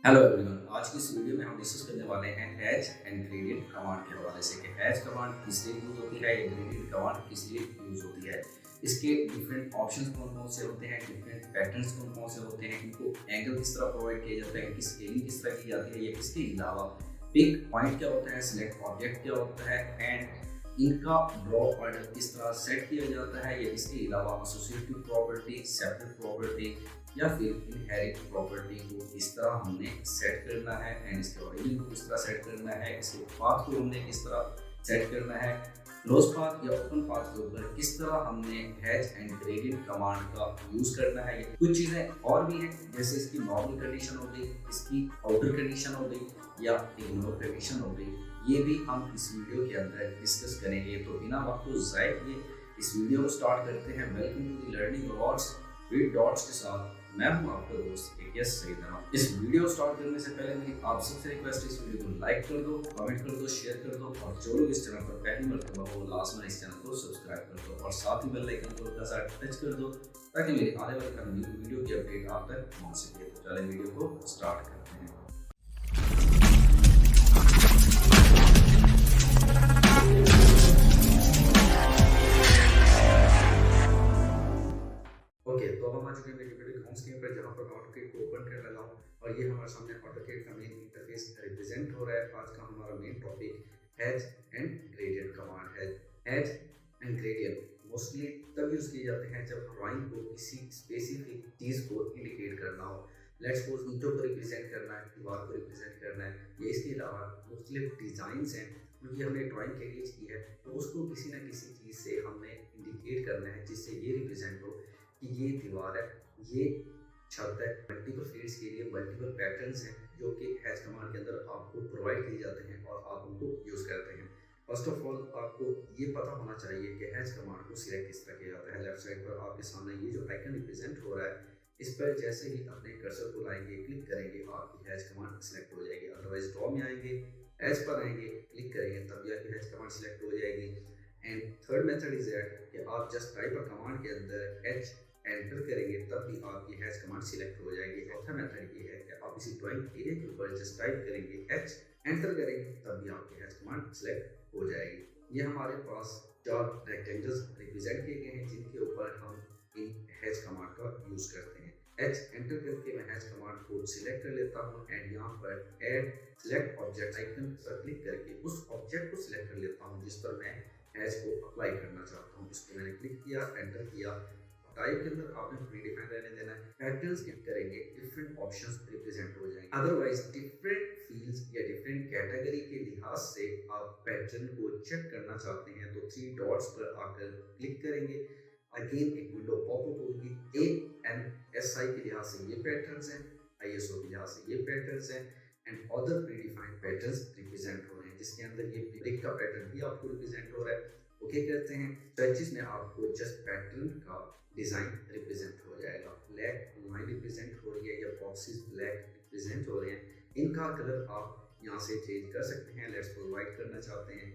Hello everyone, आज की इस वीडियो में हम डिस्कस करने वाले हैं हैच एंड ग्रेडियंट कमांड के हवाले से कि हैच कमांड किस लिए यूज होती है या ग्रेडियंट कमांड किस लिए यूज होती है। इसके डिफरेंट ऑप्शंस कौन कौन से होते हैं, डिफरेंट पैटर्न्स कौन कौन से होते हैं, इनको एंगल किस तरह प्रोवाइड किया जाता है, इनकी स्केलिंग किस तरह की जाती है, या इसके अलावा पिक पॉइंट क्या होता है, सिलेक्ट ऑब्जेक्ट क्या होता है एंड इनका ड्रॉप ऑर्डर किस तरह सेट किया जाता है, या इसके अलावा एसोसिएटिव प्रॉपर्टी, सेपरेट प्रॉपर्टी या फिर इनहेरिट प्रॉपर्टी को किस तरह हमने सेट करना है एंड इसके ओरिजिन को किस तरह सेट करना है, इसके पाथ को हमने किस तरह सेट करना है, क्लोज पाथ या ओपन पाथ के ऊपर किस तरह हमने हैच एंड ग्रेडियंट कमांड का यूज करना है। कुछ चीजें और भी हैं, जैसे इसकी नॉर्मल कंडीशन हो गई, इसकी आउटर कंडीशन हो गई या इग्नोर कंडीशन हो गई, ये भी हम इस वीडियो के अंदर डिस्कस करेंगे। तो बिना वक्त को ज़ाया किए इस वीडियो को स्टार्ट करते हैं। Welcome to the learning awards with dots के साथ मैं हूं आपका दोस्त एकेएस सईद अहमद। इस वीडियो स्टार्ट करने से पहले मेरी आप सबसे रिक्वेस्ट है, इस वीडियो को लाइक कर दो, कमेंट कर दो, शेयर कर दो और जो लोग इस चैनल पर पहली मरतबा हो लास्ट में इस चैनल को सब्सक्राइब कर दो और साथ ही बेल आइकन को हल्का सा टच कर दो ताकि मेरी आने वाली हर न्यू वीडियो की अपडेट आप तक पहुंच सके। तो चलिए वीडियो को स्टार्ट करते हैं। ओके, तो अब हम आ चुके हैं मेरी वीडियो होम स्क्रीन पर, जहाँ पर ऑटोकैड को ओपन कर लगा हूँ और ये हमारे सामने ऑटोकैड का मेन इंटरफेस रिप्रेजेंट हो रहा है। आज का हमारा main topic hatch and gradient command है। हैच एंड ग्रेडियंट मोस्टली तब यूज किए जाते हैं जब ड्राइंग को किसी स्पेसिफिक चीज को इंडिकेट करना हो। लेट्स सपोज ईंटों को रिप्रेजेंट करना है, दीवार को रिप्रेजेंट करना है, या इसके अलावा मुख्तलिफ डिजाइंस हैं क्योंकि हमने ड्राइंग क्रिएट की है, तो उसको किसी ना किसी चीज से हमने इंडिकेट करना है जिससे ये रिप्रेजेंट हो कि ये दीवार है, ये छत है। मल्टीपल फील्ड्स के लिए मल्टीपल पैटर्न्स हैं जो कि हैच कमांड के अंदर आपको प्रोवाइड किए जाते हैं और आप उनको यूज करते हैं। फर्स्ट ऑफ ऑल आपको ये पता होना चाहिए कि हैच कमांड को सिलेक्ट किस तरह किया जाता है। लेफ्ट साइड पर आपके सामने ये जो आइकन रिप्रेजेंट हो रहा है, इस पर जैसे ही अपने कर्सर को लाएंगे, क्लिक करेंगे, आपकी हैच कमांड सिलेक्ट हो जाएगी। अदरवाइज ड्रॉ में आएंगे, हैच पर आएंगे, क्लिक करेंगे, तब भी आपकी हैच कमांड सिलेक्ट हो जाएगी। And third method is that कि आप जस्ट टाइप अ कमांड के अंदर एच एंटर करेंगे, तब भी आपकी हैच कमांड सिलेक्ट हो जाएगी। चौथा मेथड ये है कि आप इसी ड्राइंग एरिया के ऊपर जस्ट टाइप करेंगे, एच एंटर करेंगे, तब भी आपकी हैच कमांड सिलेक्ट हो जाएगी। ये हमारे पास 4 रेक्टेंगल्स रिप्रेजेंट किए गए हैं जिनके ऊपर हम इन हैच कमांड का यूज करते हैं। एच एंटर करके मैं हैच कमांड को सिलेक्ट कर लेता हूँ एंड यहाँ पर ऐड सिलेक्ट ऑब्जेक्ट आइकन पर क्लिक करके उस ऑब्जेक्ट को सिलेक्ट कर लेता हूँ जिस पर मैं हैच को अप्लाई करना चाहता हूँ। इसको मैंने क्लिक किया, एंटर किया। टाइप के अंदर आपने प्रीडिफाइन रहने देना है। पैटर्न्स क्लिक करेंगे, डिफरेंट ऑप्शंस रिप्रेजेंट हो जाएंगे। अदरवाइज डिफरेंट फील्ड्स या डिफरेंट कैटेगरी के लिहाज से आप पैटर्न को चेक करना चाहते हैं तो 3 डॉट्स पर आकर क्लिक करेंगे। अगेन एक विंडो पॉपअप होगी। ANSI के लिहाज से ये पैटर्न्स हैं, ISO के लिहाज से ये पैटर्न्स हैं and other predefined patterns represent हो रहे हैं, जिसके अंदर ये ब्रिक का पैटर्न भी आपको रिप्रेजेंट हो रहा है। ओके करते हैं। सर्चेस में आपको जस्ट पैटर्न का डिजाइन रिप्रेजेंट हो जाएगा। ब्लैक लाइन रिप्रेजेंट हो रही है या बॉक्सेस ब्लैक रिप्रेजेंट हो रहे हैं, इनका कलर आप यहाँ से चेंज कर सकते हैं। लेट्स सपोज व्हाइट करना चाहते हैं,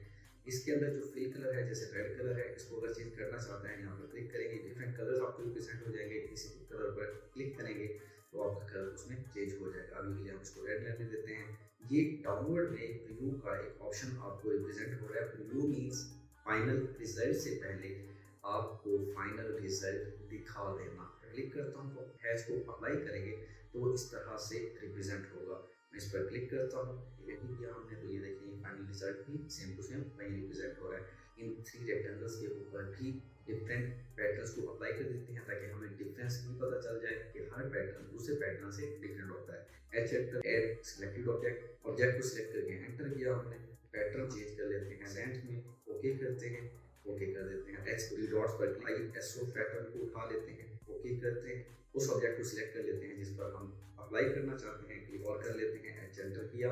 इसके अंदर जो फिल कलर है जैसे रेड कलर है, इसको अगर चेंज करना चाहते हैं यहाँ पर क्लिक करेंगे, डिफरेंट कलर्स आपको रिप्रेजेंट हो जाएंगे। किसी कलर पर क्लिक करेंगे तो आपका कलर उसमें चेंज हो जाएगा। अभी के लिए हम इसको रेड रहने देते हैं। ये डाउनवर्ड में प्रीव्यू का एक ऑप्शन आपको रिप्रेजेंट हो रहा है। प्रीव्यू मीन्स फाइनल रिजल्ट से पहले आपको फाइनल रिजल्ट दिखा देना। क्लिक करता हूँ तो हैच को अप्लाई करेंगे तो इस तरह से रिप्रेजेंट होगा। मैं इस पर क्लिक करता हूँ, यही किया हमने, तो ये देखिए फाइनल रिजल्ट भी सेम टू सेम वही रिप्रेजेंट हो रहा है। इन 3 रेक्टेंगल्स के ऊपर भी डिफरेंट पैटर्न्स को अप्लाई कर देते हैं ताकि हमें डिफरेंस भी पता चल जाए कि हर पैटर्न दूसरे पैटर्न से डिफरेंट होता है। H enter, add selected object, object को सिलेक्ट करके एंटर किया हमने। पैटर्न चेंज कर लेते हैं लेंथ में, ओके करते हैं, ओके कर देते हैं। एक्स 3 डॉट्स पर ISO पैटर्न को उठा लेते हैं, ओके करते हैं। उस ऑब्जेक्ट को सिलेक्ट कर लेते हैं जिस पर हम अप्लाई करना चाहते हैं, क्लिक और कर लेते हैं। एच एंटर किया,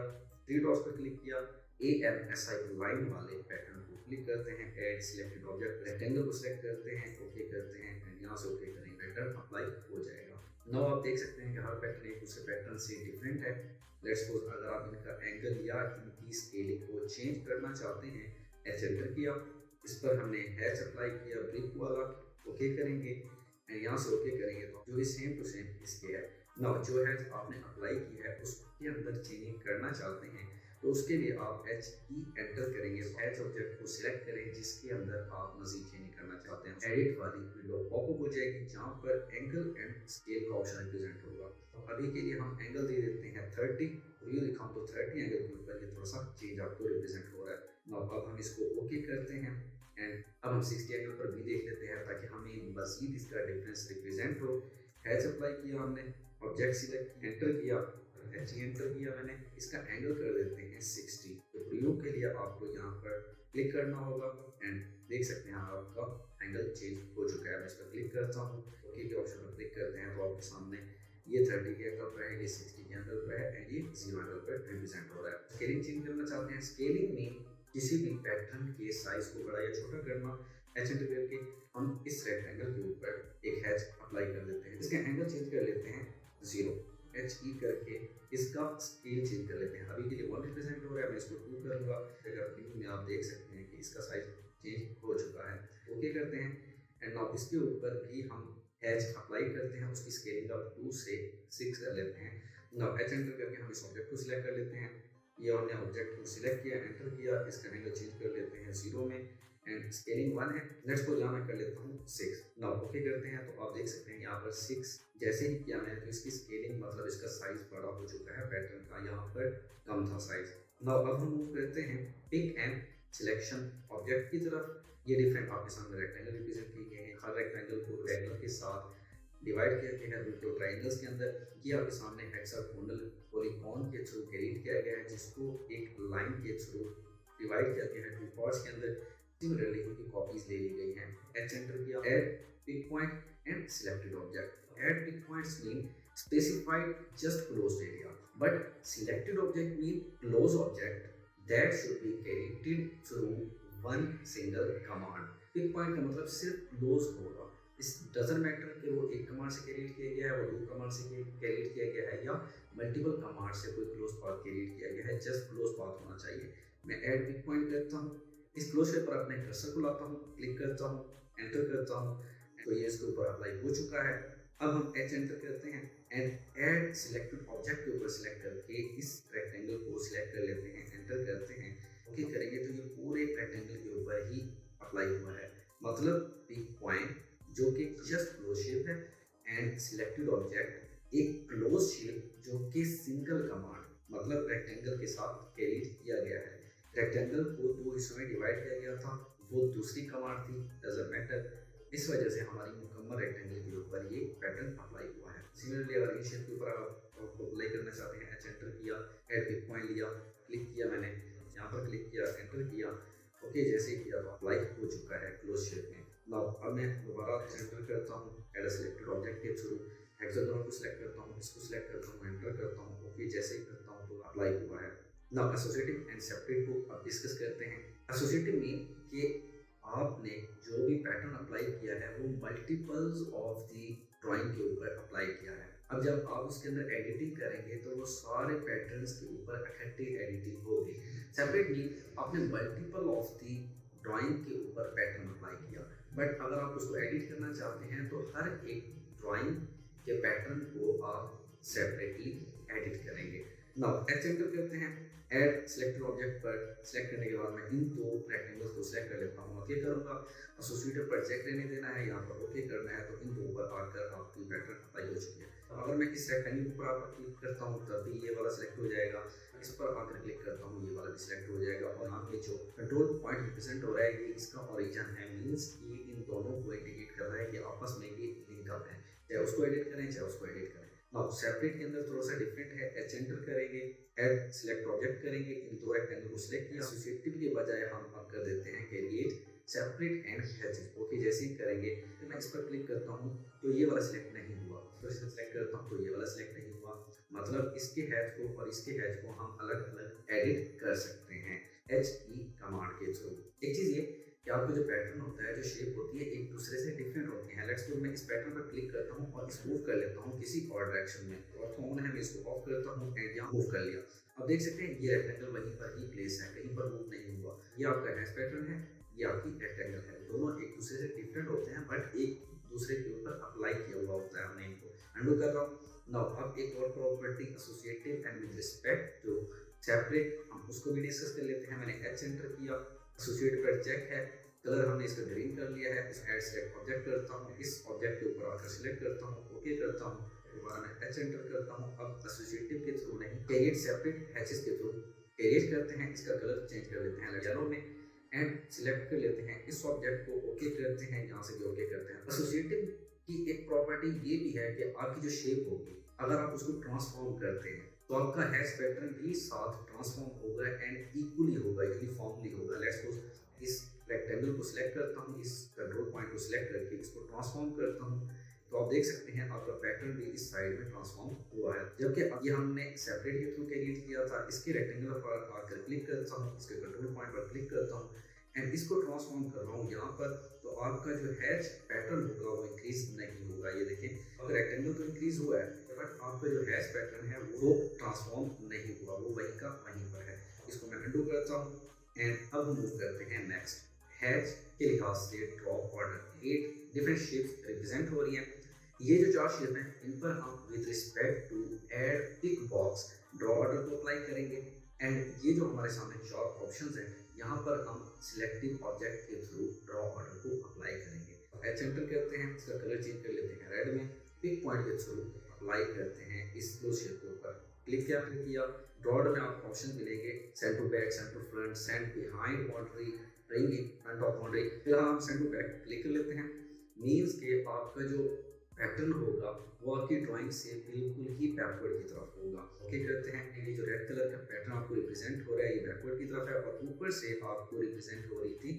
3 डॉट्स पर क्लिक किया, ANSI लाइन वाले पैटर्न को क्लिक करते हैं। ऐड सिलेक्टेड ऑब्जेक्ट रेक्टेंगल को सिलेक्ट करते हैं, ओके करते हैं एंड यहाँ से ओके करेंगे, पैटर्न अप्लाई हो जाएगा। नाउ आप देख सकते हैं कि हर पैटर्न एक दूसरे पैटर्न से डिफरेंट है। लेट्स सपोज अगर आप इनका एंगल या इनकी स्केलिंग को चेंज करना चाहते हैं, एच एंटर किया, इस पर हमने हैच अप्लाई किया ब्रिक वाला, ओके करेंगे एंड यहाँ से ओके करेंगे तो जो भी सेम टू सेम इसके है। नाउ जो हैच आपने अप्लाई की है उस के अंदर चेंजिंग करना चाहते हैं तो उसके लिए आप एच की एंटर करेंगे। एच ऑब्जेक्ट को सिलेक्ट करें जिसके अंदर आप मजीद चेंजिंग करना चाहते हैं। एडिट वाली विंडो पॉपअप हो जाएगी जहाँ पर एंगल एंड स्केल का ऑप्शन रिप्रेजेंट होगा। तो अभी के लिए हम एंगल दे देते हैं 30, व्यू दिखाऊं तो 30 एंगल के ऊपर ये थोड़ा सा चेंज आपको रिप्रेजेंट हो रहा है। नाउ अब हम इसको ओके करते हैं एंड अब हम 60 एंगल पर भी देख लेते हैं ताकि हमें मजीद इसका डिफरेंस रिप्रेजेंट हो। हैच अप्लाई किया हमने, ऑब्जेक्ट सिलेक्ट एंटर किया, एच एंटर किया मैंने, इसका एंगल कर देते हैं 60। तो प्रयोग के लिए आपको यहाँ पर क्लिक करना होगा एंड देख सकते हैं आपका एंगल चेंज हो चुका है। मैं इस पर क्लिक करता हूँ, ओके के ऑप्शन पर क्लिक करते हैं तो आपके सामने ये 30 के एंगल पर है, ये 60 के एंगल पर है एंड ये 0 एंगल पर रिप्रेजेंट हो रहा है। स्केलिंग चेंज करना चाहते हैं, स्केलिंग में किसी भी पैटर्न के साइज को बड़ा या छोटा करना, एच एंटर करके हम इस रेक्टेंगल के ऊपर एक हैच अप्लाई कर देते हैं। इसका एंगल चेंज कर लेते हैं 0, एच ई करके इसका स्केल चेंज कर लेते हैं। अभी के लिए 1 रिप्रेजेंट हो रहा है, मैं इसको 2 करूँगा। अगर व्यू में आप देख सकते हैं कि इसका साइज चेंज हो चुका है। ओके करते हैं एंड नाउ इसके ऊपर भी हम हैच अप्लाई करते हैं, उसकी स्केलिंग आप 2 से 6 कर लेते हैं। नाउ एच एंटर करके हम इस ऑब्जेक्ट को सिलेक्ट कर लेते हैं। ये हमने ऑब्जेक्ट को सिलेक्ट किया, एंटर किया, इसका एंगल चेंज कर लेते हैं 0 में एंड स्केलिंग 1 है। नेक्स्ट को जहाँ मैं कर लेता हूँ 6। नाउ ओके करते हैं तो आप देख सकते हैं यहाँ पर 6 जैसे ही किया मैंने तो इसकी स्केलिंग मतलब इसका साइज बड़ा हो चुका है, पैटर्न का यहाँ पर कम था साइज। नाउ अब हम मूव करते हैं पिक एंड सिलेक्शन ऑब्जेक्ट की तरफ। ये डिफरेंट आपके सामने रेक्टेंगल रिप्रेजेंट किए गए हैं। हर रेक्टेंगल को रेक्टेंगल के साथ डिवाइड किया गया है दो ट्राइंगल्स के अंदर। ये आपके सामने हेक्सागोनल पॉलीगॉन के थ्रू क्रिएट किया गया है जिसको एक लाइन के थ्रू डिवाइड किया गया है 2 पार्ट्स के अंदर। सिमिलरली इनकी कॉपीज ले ली गई हैं। एच एंटर किया, add pick point and selected object. Add pick points mean specified just closed area, but selected object mean closed object that should be created through one single command. Pick point का मतलब सिर्फ close होगा। इस doesn't matter कि वो एक command से create किया गया है, वो 2 कमांड से क्रिएट किया गया है या मल्टीपल कमांड से कोई क्लोज पाथ क्रिएट किया गया है, जस्ट क्लोज पाथ होना चाहिए। मैं ऐड पिक पॉइंट करता हूँ, इस क्लोज शेप पर अपने कर्सर को लाता हूँ, क्लिक करता हूँ, एंटर करता हूँ तो ये इसके ऊपर अप्लाई हो चुका है। अब हम एच एंटर करते हैं एंड ऐड सिलेक्टेड ऑब्जेक्ट के ऊपर सिलेक्ट करके इस रेक्टेंगल को सिलेक्ट कर लेते हैं, एंटर करते हैं, ओके करेंगे तो ये पूरे रेक्टेंगल के ऊपर ही अप्लाई हुआ है। मतलब पिक पॉइंट जो कि जस्ट क्लोज शेप है एंड सिलेक्टेड ऑब्जेक्ट एक क्लोज शेप जो कि सिंगल कमांड मतलब रेक्टेंगल के साथ क्रिएट किया गया है। रेक्टेंगल को 2 हिस्सों में डिवाइड किया गया था, वो दूसरी कमांड थी, डजंट मैटर। इस वजह से हमारी मुकम्मल रेक्टेंगल के ऊपर ये पैटर्न अप्लाई हुआ है। सिमिलरली अगर इन शेप के ऊपर आप अप्लाई करना चाहते हैं, एच एंटर किया, ऐड पिक पॉइंट लिया, क्लिक किया, मैंने यहाँ पर क्लिक किया, एंटर किया, ओके जैसे ही किया तो अप्लाई हो चुका है क्लोज शेप में। नाउ अब मैं दोबारा एंटर करता हूँ, ऐड सिलेक्टेड ऑब्जेक्ट के थ्रू हेक्सागोन को सिलेक्ट करता हूँ, इसको सिलेक्ट करता हूँ, एंटर करता हूँ, ओके जैसे ही करता हूँ तो अप्लाई हुआ है। नाउ एसोसिएटिव एंड सेपरेट को अब डिस्कस करते हैं। एसोसिएटिव मीन कि आपने जो भी पैटर्न अप्लाई किया है वो मल्टीपल्स ऑफ द ड्राइंग के ऊपर अप्लाई किया है। अब जब आप उसके अंदर एडिटिंग करेंगे तो वो सारे पैटर्न्स के ऊपर इकट्ठी एडिटिंग होगी। सेपरेट मीन आपने मल्टीपल ऑफ द ड्राइंग के ऊपर पैटर्न अप्लाई किया, बट अगर आप उसको एडिट करना चाहते हैं तो हर एक ड्राइंग के पैटर्न को आप सेपरेटली एडिट करेंगे। नाउ एच एंटर करते हैं, ऐड सिलेक्टेड ऑब्जेक्ट पर सिलेक्ट करने के बाद मैं इन 2 रेक्टेंगल्स को सिलेक्ट कर लेता हूँ, ओके करूँगा। एसोसिएटिव पर चेक रहने देना है, यहाँ पर ओके करना है तो इन 2 पर आकर आपकी पैटर्न अप्लाई हो चुकी है। अगर मैं इस रेक्टेंगल पर आकर क्लिक करता हूँ तब भी ये वाला सिलेक्ट हो जाएगा, इस पर आकर क्लिक करता हूँ ये वाला भी सिलेक्ट हो जाएगा। और यहाँ पे जो कंट्रोल पॉइंट रिप्रेजेंट हो रहा है ये इसका ओरिजिन है, मीन्स कि इन दोनों को इंडिकेट कर रहा है कि आपस में ये लिंकअप है, चाहे उसको एडिट करें चाहे उसको एडिट करें। नाउ सेपरेट के अंदर थोड़ा सा डिफरेंट है, एच एंटर करेंगे, ऐड सिलेक्ट ऑब्जेक्ट करेंगे, इन 2 रेक्टेंगल को सिलेक्ट किया, एसोसिएटिव के बजाय हम अब कर देते हैं create separate and hatches, okay जैसे ही करेंगे तो मैं इस पर क्लिक करता हूँ तो ये वाला सिलेक्ट नहीं हुआ, तो इसे सिलेक्ट करता हूँ तो ये वाला सिलेक्ट नहीं हुआ। मतलब इसके हैच को और इसके हैच को हम अलग अलग एडिट कर सकते हैं एच ई कमांड के थ्रू। एक चीज़ ये कि आपको जो पैटर्न होता है, जो शेप होती है, एक दूसरे से डिफरेंट होती है। लेट्स सपोज मैं इस पैटर्न पर क्लिक करता हूँ और इस मूव कर लेता हूँ किसी और डायरेक्शन में, ऑर्थो ऑन है, मैं इसको ऑफ करता हूँ एंड यहाँ मूव कर लिया। अब देख सकते हैं ये रेक्टेंगल वहीं पर ही प्लेस है, कहीं पर मूव नहीं हुआ। ये आपका हैश पैटर्न है, ये आपकी रेक्टेंगल है, दोनों एक दूसरे से डिफरेंट होते हैं बट एक दूसरे के ऊपर अप्लाई किया हुआ होता है। हमने इनको अंडू कर रहा हूँ। नाउ अब एक और property associative and with respect to separate, हम उसको भी डिस्कस कर लेते हैं। मैंने एच एंटर किया, एसोसिएटिव पर चेक है, कलर हमने इसका ग्रीन कर लिया है, इस ऐड सेलेक्ट ऑब्जेक्ट करता हूँ, इस ऑब्जेक्ट के ऊपर आकर सिलेक्ट करता हूँ, ओके करता हूँ, दोबारा मैं एच एंटर करता हूँ। अब एसोसिएटिव के थ्रू नहीं, क्रिएट सेपरेट हैचेस के थ्रू क्रिएट करते हैं, इसका कलर चेंज कर लेते हैं येलो में एंड सिलेक्ट कर लेते हैं इस ऑब्जेक्ट को, ओके करते हैं, यहाँ से भी ओके करते हैं। एसोसिएटिव की एक प्रॉपर्टी ये भी है कि आपकी जो शेप होगी अगर आप उसको ट्रांसफॉर्म करते हैं तो आपका हैश पैटर्न भी साथ ट्रांसफॉर्म होगा एंड इक्वली होगा, यूनिफॉर्मली होगा। लेट्स सपोज इस रेक्टेंगल को सिलेक्ट करता हूँ, इस कंट्रोल पॉइंट को सिलेक्ट करके इसको ट्रांसफॉर्म करता हूँ, तो आप देख सकते हैं आपका पैटर्न भी इस साइड में ट्रांसफॉर्म हुआ है। जबकि अब ये हमने सेपरेट के थ्रू क्रिएट किया था, इसके रेक्टेंगल पर आकर क्लिक करता हूँ, इसके कंट्रोल पॉइंट पर क्लिक करता हूँ एंड इसको ट्रांसफॉर्म कर रहा हूँ यहाँ पर, तो आपका जो हैच पैटर्न होगा वो इंक्रीज नहीं होगा। ये देखें, अगर रेक्टेंगल तो इंक्रीज हुआ है बट आपका जो हैच पैटर्न है वो ट्रांसफॉर्म नहीं हुआ, वो वहीं का वहीं पर है। इसको मैं अनडू करता हूँ एंड अब हम मूव करते हैं नेक्स्ट। हैच के लिहाज से draw order 8 different shapes represent हो रही हैं। ये जो 4 शेप हैं इन पर हम with respect to add tick box draw order को अप्लाई करेंगे एंड ये जो हमारे सामने 4 ऑप्शंस हैं यहाँ पर हम सिलेक्टिव ऑब्जेक्ट के थ्रू ड्रॉ ऑर्डर को अप्लाई करेंगे। एच एंटर करते हैं, इसका कलर चेंज कर लेते हैं रेड में, पिक पॉइंट के थ्रू अप्लाई करते हैं इस दो शेप के ऊपर, क्लिक किया। ड्रॉ ऑर्डर में आपको ऑप्शन मिलेंगे send to back, send to front, send behind boundary, bring in front of boundary. फिलहाल हम सेंड टू बैक क्लिक कर लेते हैं। मीन्स के आपका जो पैटर्न होगा वो आपकी ड्राइंग से बिल्कुल ही बैकवर्ड की तरफ होगा। ओके करते हैं। ये जो रेड कलर का पैटर्न आपको रिप्रेजेंट हो रहा है ये बैकवर्ड की तरफ है और ऊपर से आपको रिप्रेजेंट हो रही थी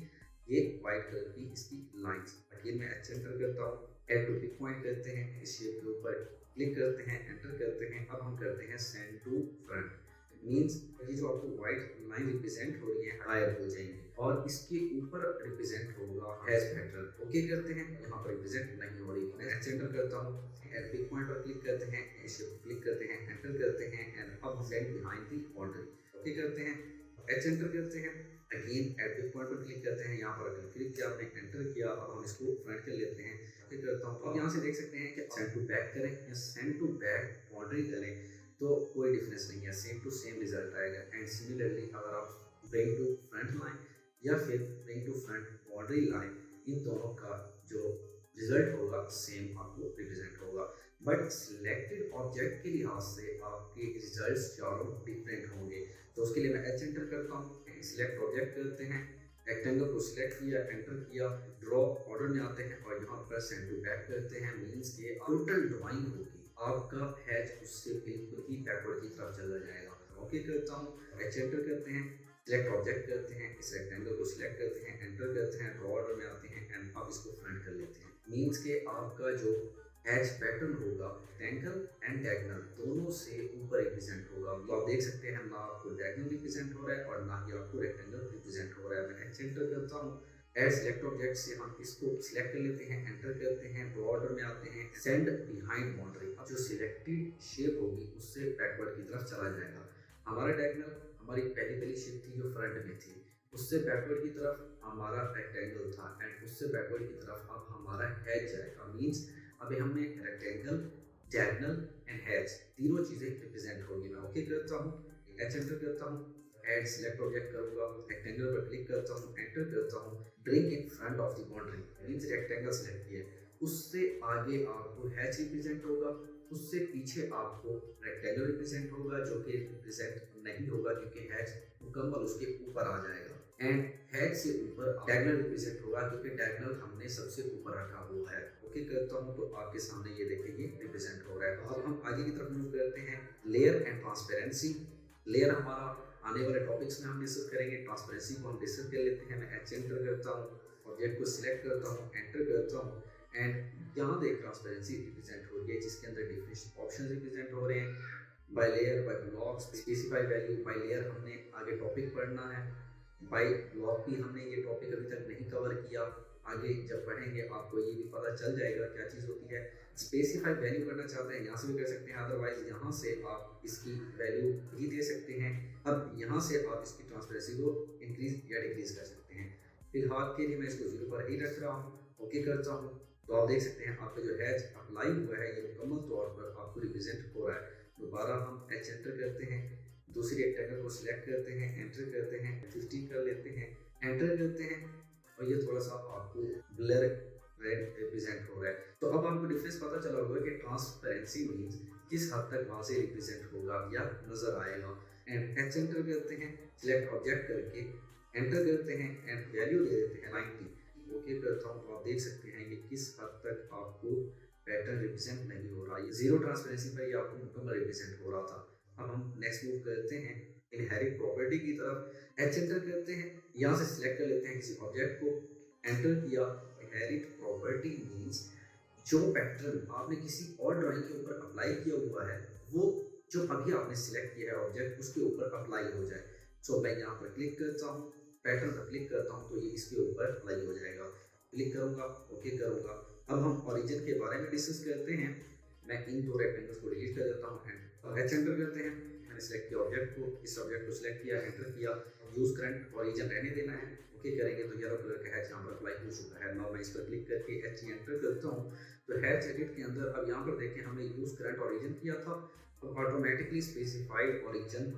ये व्हाइट कलर की इसकी लाइंस। अगेन मैं एच एंटर करता हूँ, एड टू पिक पॉइंट करते हैं, इस शेप के ऊपर क्लिक करते हैं, एंटर करते हैं। अब हम करते हैं सेंड टू फ्रंट, मीन्स ये जो आपको व्हाइट लाइन रिप्रेजेंट हो रही है हायर हो जाएंगे और इसके ऊपर रिप्रेजेंट होगा हैश पैटर्न। ओके करते हैं, यहाँ पर रिप्रेजेंट नहीं हो रही। मैं एच एंटर करता हूँ, एड पिक पॉइंट पर क्लिक करते हैं, क्लिक करते हैं, एंटर करते हैं एंड अब send behind the boundary. Okay करते हैं, एच एंटर करते हैं, अगेन एड पिक पॉइंट पर क्लिक करते हैं, यहाँ पर अगर क्लिक किया आपने एंटर किया, अब हम इसको फ्रंट कर लेते हैं। ओके करता हूँ। अब यहाँ से देख सकते हैं कि सेंड टू बैक करें या सेंड टू बैक बाउंड्री करें तो कोई डिफरेंस नहीं है, सेम टू सेम रिजल्ट आएगा। एंड सिमिलरली अगर आप ब्रिंग टू फ्रंट लाइन या फिर bring to front boundary line, इन दोनों का जो रिजल्ट होगा सेम आपको रिप्रेजेंट होगा। बट सिलेक्टेड ऑब्जेक्ट के लिहाज से आपके रिजल्ट्स चारों डिफरेंट होंगे। तो उसके लिए मैं एच एंटर करता हूँ, सिलेक्ट ऑब्जेक्ट करते हैं, रेक्टेंगल को सिलेक्ट किया, एंटर किया, ड्रॉ ऑर्डर में आते हैं और यहाँ पर सेंड टू बैक करते हैं। मीन्स के टोटल ड्राइंग होगी आपका हैच उससे बिल्कुल ही बैकवर्ड की तरफ चला जाएगा। ओके करता हूँ, एच एंटर करते हैं, सिलेक्ट ऑब्जेक्ट करते हैं, इस रेक्टेंगल को सिलेक्ट करते हैं, एंटर करते हैं, ड्रॉ ऑर्डर में आते हैं एंड अब इसको फ्रंट कर लेते हैं। मीन्स के आपका जो हैच पैटर्न होगा रेक्टेंगल एंड डायगोनल दोनों से ऊपर रिप्रेजेंट होगा। तो आप देख सकते हैं ना आपको डायगोनल रिप्रेजेंट हो रहा है और ना ही आपको रेक्टेंगल रिप्रेजेंट हो रहा है। मैं एच एंटर करता हूँ, एड सिलेक्ट ऑब्जेक्ट से हम इसको सिलेक्ट कर लेते हैं, एंटर करते हैं, ड्रॉ ऑर्डर में आते हैं, सेंड बिहाइंड बाउंड्री। अब जो सिलेक्टेड शेप होगी उससे बैकवर्ड की तरफ चला जाएगा। हमारा डायगोनल हमारी पहली शेप थी जो फ्रंट में थी, उससे बैकवर्ड की तरफ हमारा रेक्टेंगल था एंड उससे बैकवर्ड की तरफ अब हमारा हैच जाएगा। मीन्स अभी हमने रेक्टेंगल, डायगोनल एंड हैच तीनों चीजें रिप्रेजेंट होगी। मैं ओके करता हूँ, एच एंटर करता हूँ, एड सिलेक्ट ऑब्जेक्ट करूंगा, रेक्टेंगल पर क्लिक करता हूँ, एंटर करता हूँ, bring in front of the boundary. Means rectangle select किया, उससे आगे आपको हैच रिप्रेजेंट होगा, उससे पीछे आपको रेक्टेंगल रिप्रेजेंट होगा जो कि रिप्रेजेंट नहीं होगा क्योंकि हैच मुकम्मल उसके ऊपर आ जाएगा एंड हैच से ऊपर डायगोनल रिप्रेजेंट होगा क्योंकि डायगोनल हमने सबसे ऊपर रखा हुआ है। ओके करता हूँ तो आपके सामने ये देखेंगे रिप्रेजेंट हो रहा है। तो अब हम आगे की तरफ मूव करते हैं, लेयर एंड ट्रांसपेरेंसी। लेयर हमारा आने वाले टॉपिक्स में हम डिस्कस करेंगे, ट्रांसपेरेंसी को हम डिस्कस कर लेते हैं। मैं एच एंटर करता हूँ, ऑब्जेक्ट को सिलेक्ट करता हूँ, एंटर करता हूँ एंड यहाँ देख ट्रांसपेरेंसी रिप्रेजेंट हो रही है जिसके अंदर डिफरेंट ऑप्शन रिप्रेजेंट हो रहे हैं। By layer, bye block, specify value. By layer हमने आगे टॉपिक पढ़ना है, बाय ब्लॉक भी हमने ये टॉपिक अभी तक नहीं कवर किया, आगे जब पढ़ेंगे आपको ये भी पता चल जाएगा क्या चीज़ होती है। स्पेसिफाई वैल्यू करना चाहते हैं यहाँ से भी कर सकते हैं, अदरवाइज यहाँ से आप इसकी वैल्यू भी दे सकते हैं। अब यहाँ से आप इसकी ट्रांसपेरेंसी को इंक्रीज या डिक्रीज कर सकते हैं। फिलहाल के लिए मैं इसको 0 पर ही रख रहा हूँ, ओके करता हूँ तो आप देख सकते हैं आपका जो हैच अप्लाई हुआ है ये मुकम्मल तौर पर आपको रिप्रेजेंट हो रहा है। दोबारा हम एच एंटर करते हैं, दूसरी रेक्टेंगल को सिलेक्ट करते हैं, एंटर करते हैं, 50 कर लेते हैं, एंटर करते हैं और ये थोड़ा सा आपको ब्लर रेड रिप्रेजेंट हो रहा है। तो अब आपको डिफरेंस पता चला होगा कि ट्रांसपेरेंसी मीन्स किस हद तक वहाँ से रिप्रेजेंट होगा या नजर आएगा। एंड एच एंटर करते हैं, सिलेक्ट ऑब्जेक्ट करके एंटर करते हैं एंड वैल्यू दे देते हैं 90। ओके करता हूँ तो आप देख सकते हैं ये किस हद तक आपको पैटर्न रिप्रेजेंट नहीं हो रहा है। जीरो ट्रांसपेरेंसी पर ये आपको मुकम्मल रिप्रेजेंट हो रहा था। अब हम नेक्स्ट मूव करते हैं इनहेरिट प्रॉपर्टी की तरफ, एच एंटर करते हैं, यहाँ से सिलेक्ट कर लेते हैं किसी ऑब्जेक्ट को, एंटर किया। इनहेरिट प्रॉपर्टी मीन्स जो पैटर्न आपने किसी और ड्राइंग के ऊपर अप्लाई किया हुआ है वो जो अभी आपने सिलेक्ट किया है ऑब्जेक्ट उसके ऊपर अप्लाई हो जाए। सो मैं यहाँ पर क्लिक करता हूँ, पैटर्न पर क्लिक करता हूँ तो ये इसके ऊपर अप्लाई हो जाएगा। क्लिक करूँगा, ओके करूँगा। अब हम ओरिजिन के बारे में डिस्कस करते हैं। मैं इन दो रेक्टेंगल्स को डिलीट कर देता हूँ एंड एच एंटर करते हैं। मैंने सिलेक्ट किया ऑब्जेक्ट को, इस ऑब्जेक्ट को सिलेक्ट किया, एंटर किया, यूज करंट ओरिजिन रहने देना है। ओके करेंगे तो येलो कलर का हैच यहाँ पर अप्लाई हो चुका है। नाउ मैं इस पर क्लिक करके एच एंटर करता हूँ तो हैच एडिट के अंदर अब यहाँ पर देखें हमने यूज करंट ओरिजिन किया था, अब ऑटोमेटिकली स्पेसिफाइड ओरिजिन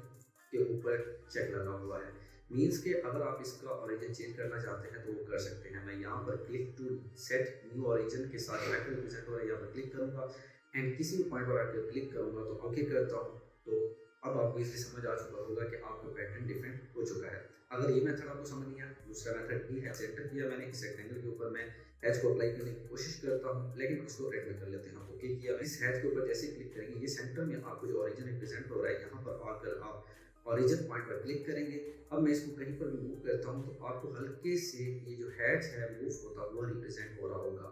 के ऊपर चेक लगा हुआ है। मीन्स के अगर आप इसका ओरिजिन चेंज करना चाहते हैं तो वो कर सकते हैं। मैं यहाँ पर click to set new origin के साथ वेक्टर रिप्रेजेंट हो रहा है, यहाँ पर क्लिक करूँगा एंड किसी भी पॉइंट पर आकर क्लिक करूँगा तो ओके करता हूँ तो अब आपको इसलिए समझ आ चुका होगा कि आपका पैटर्न डिफरेंट हो चुका है। अगर ये मेथड आपको समझ नहीं आया, दूसरा मेथड भी है। सेंटर किया मैंने इस रेक्टेंगल के ऊपर, मैं हैच को अप्लाई करने की कोशिश करता हूँ लेकिन उसको रेड में कर लेते हैं। ओके किया, इस हैच के ऊपर जैसे क्लिक करेंगे ये सेंटर में आपको जो ओरिजिन रिप्रेजेंट हो रहा है यहाँ पर आकर आप ओरिजिन पॉइंट पर क्लिक करेंगे। अब मैं इसको कहीं पर भी मूव करता हूँ तो आपको हल्के से ये जो हैच है मूव होता हुआ रिप्रेजेंट हो रहा होगा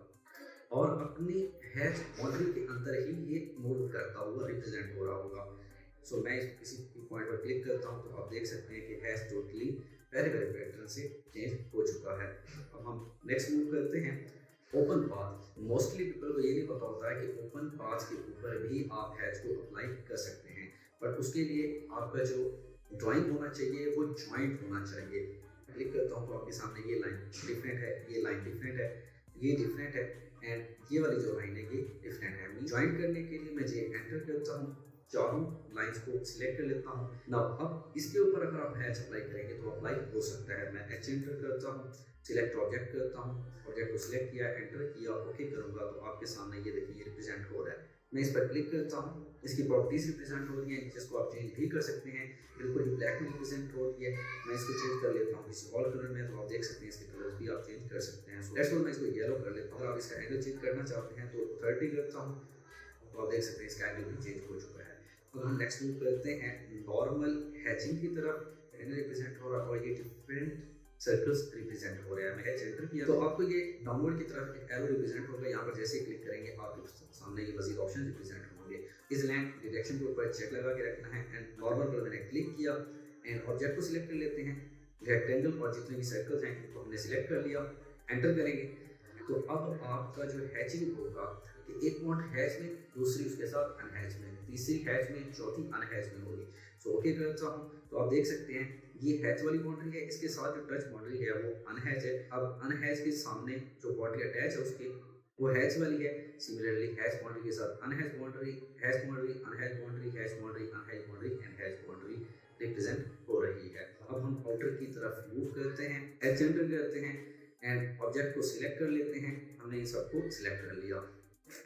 और अपनी हैच बाउंड्री के अंदर ही ये मूव करता हुआ रिप्रेजेंट हो रहा होगा। सो मैं किसी पॉइंट पर क्लिक करता हूँ तो आप देख सकते हैं कि हैश टोटली पहले पैटर्न से चेंज हो चुका है। अब हम नेक्स्ट मूव करते हैं ओपन पाथ। मोस्टली पीपल को ये नहीं पता होता है कि ओपन पाथ के ऊपर भी आप हैश को अप्लाई कर सकते हैं, बट उसके लिए आपका जो ड्राइंग होना चाहिए वो जॉइंट होना चाहिए। क्लिक करता हूँ तो आपके सामने ये लाइन डिफरेंट है, ये लाइन डिफरेंट है, ये डिफरेंट है एंड ये वाली जो लाइन है ये डिफरेंट है। ज्वाइन करने के लिए मैं ये एंटर करता हूँ, चारों लाइंस को सिलेक्ट कर लेता हूँ। नाउ अब इसके ऊपर अगर आप हैच अप्लाई करेंगे तो अप्लाई हो सकता है। मैं एच एंटर करता हूँ, सिलेक्ट ऑब्जेक्ट करता हूँ, ऑब्जेक्ट को सिलेक्ट किया, एंटर किया, ओके करूँगा तो आपके सामने ये देखिए ये रिप्रेजेंट हो रहा है। मैं इस पर क्लिक करता हूँ, इसकी प्रॉपर्टीज रिप्रेजेंट हो रही है जिसको आप चेंज भी कर सकते हैं। बिल्कुल ही ब्लैक में रिप्रेजेंट हो रही है, मैं इसको चेंज कर लेता हूँ किसी और कलर में तो आप देख सकते हैं इसके कलर्स भी आप चेंज कर सकते हैं। सो मैं इसको येलो कर लेता हूँ। अगर आप इसका एंगल चेंज करना चाहते हैं तो 30 करता हूँ तो आप देख सकते हैं इसका एंगल भी चेंज हो चुका है। तो हम नेक्स्ट मूव करते हैं नॉर्मल हैचिंग की तरफ। एंगल रिप्रेजेंट हो रहा है और ये डिफरेंट सर्कल्स रिप्रेजेंट हो रहा है। मैं हैच एंटर किया तो आपको ये डाउनवर्ड की तरफ एक एरो रिप्रेजेंट होगा। यहाँ पर जैसे क्लिक करेंगे आपके सामने ये मजीद ऑप्शन रिप्रेजेंट होंगे। इस लाइन डायरेक्शन के ऊपर चेक लगा के रखना है एंड नॉर्मल पर मैंने क्लिक किया एंड ऑब्जेक्ट को सिलेक्ट कर लेते हैं। रेक्टेंगल और जितने भी सर्कल्स हैं उनको हमने सिलेक्ट कर लिया, एंटर करेंगे तो अब आपका जो हैचिंग होगा कि एक पॉइंट हैच में, दूसरी उसके साथ अनहैच में, तीसरी हैच में, चौथी अनहैच में होगी। सो ओके करता हूँ तो आप देख सकते हैं ये हैच वाली बाउंड्री है, इसके साथ जो टच बाउंड्री है वो अनहैच है। अब अनहैच के सामने जो बाउंड्री अटैच है उसके वो हैच वाली है। सिमिलरली हैच बाउंड्री के साथ unhatch boundary, hatch boundary, unhatch boundary, hatch boundary, unhatch boundary and hatch boundary represent हो रही है। अब हम आउटर की तरफ मूव करते हैं, एच एंटर करते हैं एंड ऑब्जेक्ट को सिलेक्ट कर लेते हैं। हमने इन सबको सिलेक्ट कर लिया,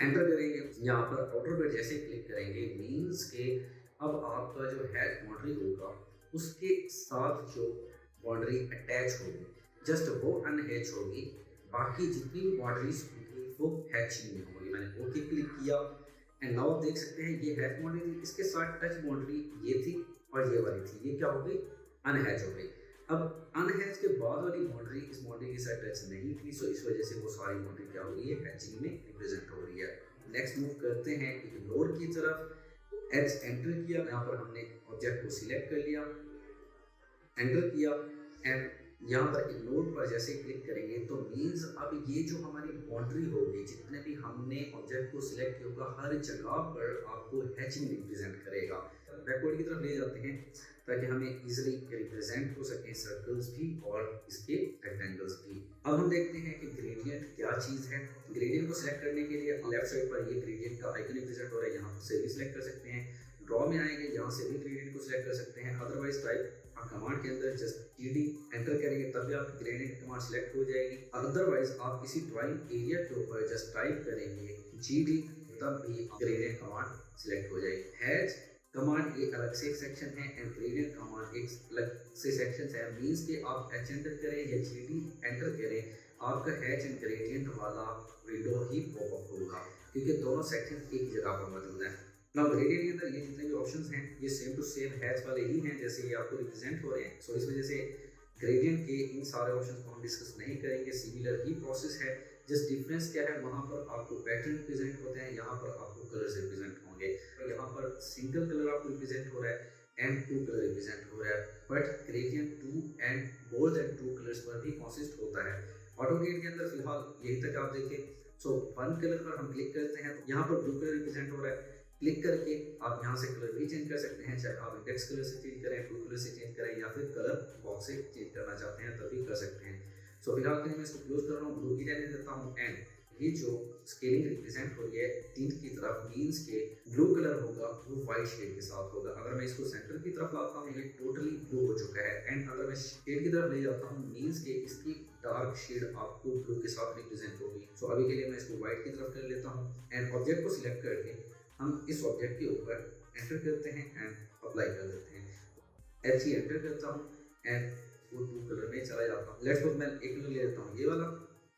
एंटर करेंगे। यहाँ पर आउटर पर जैसे क्लिक करेंगे मीन्स के अब आपका जो हैच बाउंड्री होगा उसके साथ जो बाउंड्री अटैच होगी जस्ट वो अनहैच होगी, बाकी जितनी भी बाउंड्रीज होंगी वो हैचिंग में होगी। मैंने ओके क्लिक किया एंड नाउ आप देख सकते हैं ये हैच बाउंड्री थी, इसके साथ टच बाउंड्री ये थी और ये वाली थी, ये क्या हो गई अनहैच हो गई। अब अनहैच के बाद वाली बाउंड्री इस बाउंड्री के साथ टच नहीं थी, सो इस वजह से वो सारी बाउंड्री क्या हो रही है हैचिंग में रिप्रेजेंट हो रही है। नेक्स्ट मूव करते हैं इग्नोर की तरफ। एच एंटर किया, यहाँ पर हमने ऑब्जेक्ट को सिलेक्ट कर लिया, एंटर किया एंड यहाँ पर इग्नोर पर जैसे क्लिक करेंगे तो मीन्स अब ये जो हमारी बाउंड्री होगी जितने भी हमने ऑब्जेक्ट को सिलेक्ट किया होगा हर जगह पर आपको हैचिंग रिप्रेजेंट करेगा। बैकवर्ड की तरफ ले जाते हैं ताकि हमें इजीली रिप्रेजेंट हो सकें सर्कल्स भी और इसके रेक्टेंगल्स भी। अब हम देखते हैं कि ग्रेडियंट क्या चीज़ है। ग्रेडियंट को सिलेक्ट करने के लिए लेफ्ट साइड पर ये ग्रेडियंट का आइकन रिप्रेजेंट हो रहा है, यहाँ से भी सिलेक्ट कर सकते हैं। ड्रॉ में आएंगे, यहाँ से भी ग्रेडियंट को सिलेक्ट कर सकते हैं। अदरवाइज टाइप कमांड के अंदर जस्ट GD एंटर करेंगे तब भी आपकी ग्रेडियंट कमांड सिलेक्ट हो जाएगी। अदरवाइज आप किसी ड्राइंग एरिया के ऊपर जस्ट टाइप करेंगे GD तब भी ग्रेडियंट कमांड सिलेक्ट हो जाएगी। हैच कमांड ये अलग से एक सेक्शन है एंड ग्रेडियंट कमांड एक अलग से सेक्शन है। मीन्स कि आप H एंटर करें या GD एंटर करें, आपका हैच एंड ग्रेडियंट वाला विंडो ही पॉपअप होगा क्योंकि दोनों सेक्शन एक जगह पर मौजूद हैं। नाउ ग्रेडियंट के अंदर ये जितने भी ऑप्शंस हैं ये सेम टू सेम हैच वाले ही हैं जैसे ये आपको रिप्रेजेंट हो रहे हैं। सो इस वजह से ग्रेडियंट के इन सारे ऑप्शंस को हम डिस्कस नहीं करेंगे, सिमिलर ही प्रोसेस है। जस्ट डिफरेंस क्या है, वहाँ पर आपको पैटर्न रिप्रेजेंट होते हैं, यहाँ पर आपको कलर्स रिप्रेजेंट होंगे। यहाँ पर सिंगल कलर आपको रिप्रेजेंट हो रहा है एंड 2 कलर रिप्रेजेंट हो रहा है, but gradient 2 and more than 2 colours पर भी कंसिस्ट होता है। ऑटोकेड के अंदर फिलहाल यही तक आप देखें। सो 1 कलर पर हम क्लिक करते हैं तो यहाँ पर ब्लू कलर रिप्रेजेंट हो रहा है। क्लिक करके आप यहाँ से कलर भी चेंज कर सकते हैं, चाहे आप इंडेक्स कलर से चेंज करें, ब्लू कलर से चेंज करें या फिर कलर बॉक्स से चेंज करना चाहते हैं तभी कर सकते हैं। सो फिलहाल के लिए मैं इसको क्लोज कर रहा हूँ, ब्लू ही रहने देता हूँ। एंड ये जो स्केलिंग रिप्रेजेंट हो रही है तीन की तरफ, मीन्स के ब्लू कलर होगा वो व्हाइट शेड के साथ होगा। अगर मैं इसको सेंटर की तरफ लाता हूँ ये टोटली ब्लू हो चुका है। एंड अगर मैं शेड की तरफ ले जाता हूँ मीन्स के इसकी डार्क शेड आपको ब्लू के साथ रिप्रेजेंट होगी। सो अभी के लिए मैं इसको व्हाइट की तरफ कर लेता हूँ एंड ऑब्जेक्ट को सिलेक्ट करके हम इस ऑब्जेक्ट के ऊपर एंटर करते हैं एंड अप्लाई कर देते हैं। H एंटर करता हूँ एंड वो 2 कलर में चला जाता हूँ। लेट्स सपोज मैं एक कलर ले लेता हूँ ये वाला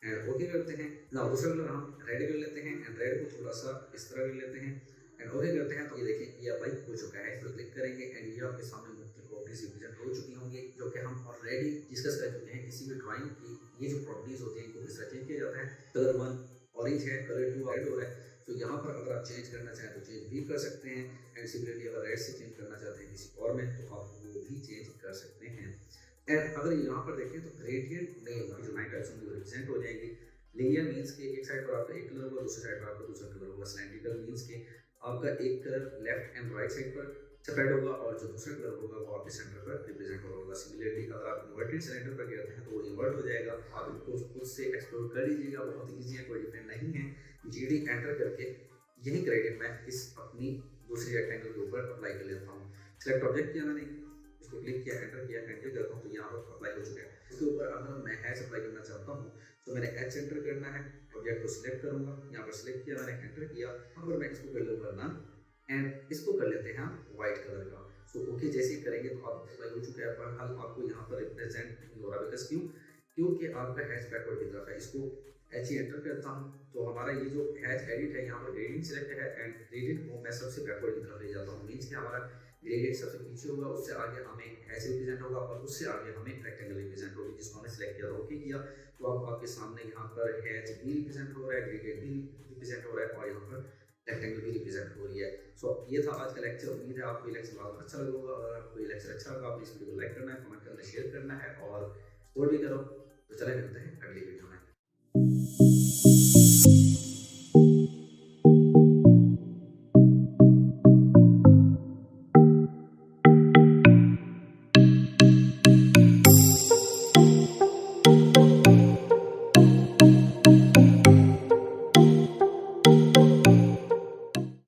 एंड ओके करते हैं। ना दूसरा कलर हम रेड कर लेते हैं एंड रेड को थोड़ा सा इस तरह कर लेते हैं एंड ओके करते हैं। तो ये देखिए ये अप्लाई हो चुका है। इस पर क्लिक करेंगे एंड ये आपके सामने मुख्तलिफ प्रॉपर्टीज रिप्रेजेंट हो चुकी होंगी जो कि हम ऑलरेडी डिस्कस कर चुके हैं। किसी भी ड्राइंग की ये जो प्रॉपर्टीज होती हैं इनको किस तरह चेंज किया जाता है। कलर 1 ऑरेंज है, कलर 2 रेड हो रहा है। तो यहाँ पर अगर आप चेंज करना चाहें तो चेंज भी कर सकते हैं एंड सिमिलरली अगर रेड से चेंज करना चाहते हैं किसी और में तो आप वो भी चेंज कर सकते हैं। एंड अगर यहाँ पर देखें तो ग्रेडियंट नेम की जो 9 टाइप्स होंगे वो रिप्रेजेंट हो जाएंगी। लिनियर मीन्स के एक साइड पर आपका एक कलर होगा, दूसरी साइड पर आपका दूसरा कलर होगा। सिलेंड्रिकल मीन्स के आपका एक colour left and right side पर सेपरेट होगा और जो दूसरा कलर होगा वो आपके सेंटर पर रिप्रेजेंट होगा। सिमिलरली अगर आप इन्वर्टेड सिलेंडर पर कहते हैं तो वो इन्वर्ट हो जाएगा। आप इनको खुद से एक्सप्लोर कर लीजिएगा, बहुत ईजी है, कोई डिफरेंट नहीं है। GD एंटर करके यही ग्रेडियंट मैं इस अपनी दूसरी रेक्टेंगल के ऊपर अप्लाई कर लेता हूँ। सिलेक्ट ऑब्जेक्ट किया मैंने, इसको क्लिक किया, एंटर किया, एंटर करता हूँ तो यहाँ पर अप्लाई हो चुका है। इसके ऊपर अगर मैं हैच अप्लाई करना चाहता हूँ तो मैंने H एंटर करना है, ऑब्जेक्ट को सिलेक्ट करूँगा, यहाँ पर सिलेक्ट किया मैंने, एंटर किया। यहाँ पर मैं इसको कर लूँगा नन एंड इसको कर लेते हैं हम व्हाइट कलर का। सो ओके जैसे ही करेंगे तो आप अप्लाई हो चुका है। पर हाल आपको यहाँ पर रिप्रेजेंट नहीं हो रहा, बिकॉज क्योंकि आपका हैच बैकवर्ड की तरफ है। इसको H एंटर करता हूँ तो हमारा ये जो हैच एडिट है यहाँ पर ग्रेडियंट सिलेक्ट है एंड ग्रेडियंट को मैं सबसे बैकवर्ड की तरफ ले जाता हूँ। मीन्स कि हमारा ग्रेडियंट सबसे पीछे होगा, उससे आगे हमें हैच रिप्रेजेंट होगा और उससे आगे हमें रेक्टेंगल रिप्रेजेंट होगी जिसको हमने सिलेक्ट किया, ओके किया। तो अब आपके सामने यहाँ पर हैच भी रिप्रेजेंट हो रहा है, ग्रेडियंट भी रिप्रेजेंट हो रहा है और यहाँ पर रेक्टेंगल भी रिप्रेजेंट हो रही है। सो ये था आज का लेक्चर। उम्मीद है आपको ये लेक्चर बहुत अच्छा लगा होगा। अगर आपको ये लेक्चर अच्छा लगा आप इस वीडियो को लाइक करना है, कमेंट करना, शेयर करना है और सपोर्ट भी करो। तो चले मिलते हैं